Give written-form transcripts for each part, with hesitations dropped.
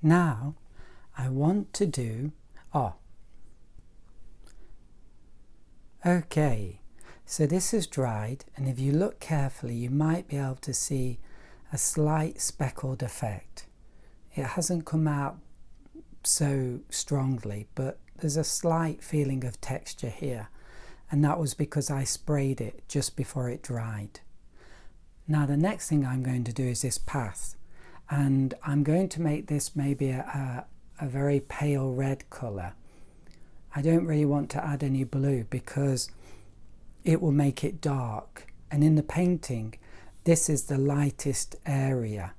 Now I want to do, okay, so this has dried, and if you look carefully you might be able to see a slight speckled effect. It hasn't come out so strongly, but there's a slight feeling of texture here, and that was because I sprayed it just before it dried. Now the next thing I'm going to do is this path, and I'm going to make this maybe a very pale red colour. I don't really want to add any blue because it will make it dark, and in the painting this is the lightest area,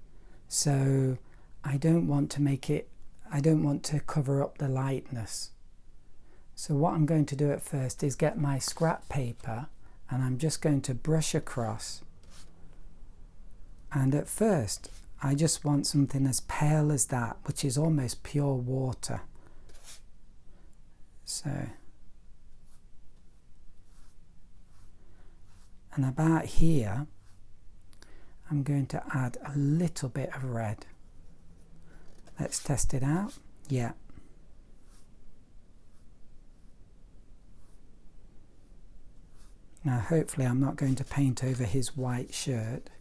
so I don't want to cover up the lightness. So what I'm going to do at first is get my scrap paper, and I'm just going to brush across, and at first I just want something as pale as that, which is almost pure water. So, and about here I'm going to add a little bit of red. Let's test it out. Yeah. Now hopefully I'm not going to paint over his white shirt.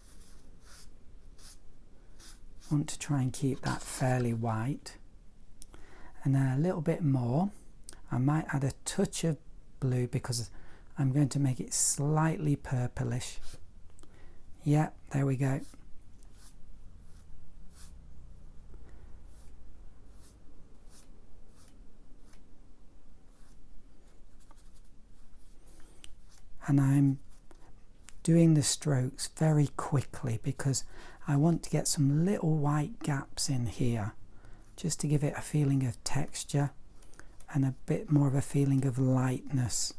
I want to try and keep that fairly white. And then a little bit more. I might add a touch of blue because I'm going to make it slightly purplish. Yeah, there we go. And I'm doing the strokes very quickly because I want to get some little white gaps in here, just to give it a feeling of texture and a bit more of a feeling of lightness,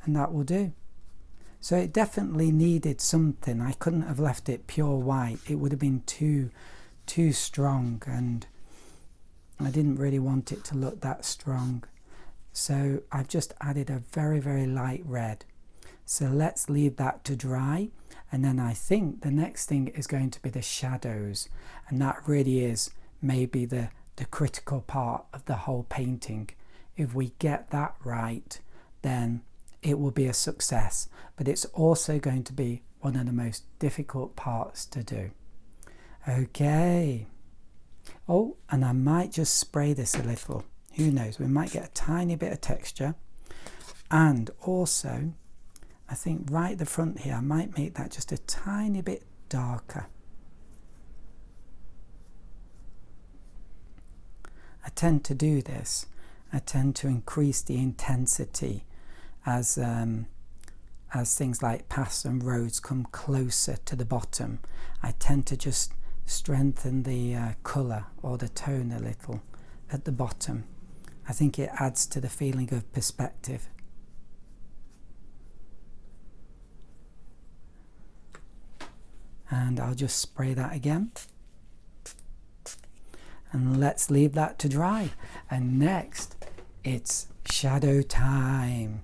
and that will do. So it definitely needed something. I couldn't have left it pure white, it would have been too strong, and I didn't really want it to look that strong. So I've just added a very light red. So let's leave that to dry, and then I think the next thing is going to be the shadows, and that really is maybe the critical part of the whole painting. If we get that right, then it will be a success, but it's also going to be one of the most difficult parts to do. Okay. Oh, and I might just spray this a little. Who knows, we might get a tiny bit of texture. And also, I think right at the front here, I might make that just a tiny bit darker. I tend to do this. I tend to increase the intensity as things like paths and roads come closer to the bottom. I tend to just strengthen the colour or the tone a little at the bottom. I think it adds to the feeling of perspective. And I'll just spray that again. And let's leave that to dry. And next, it's shadow time.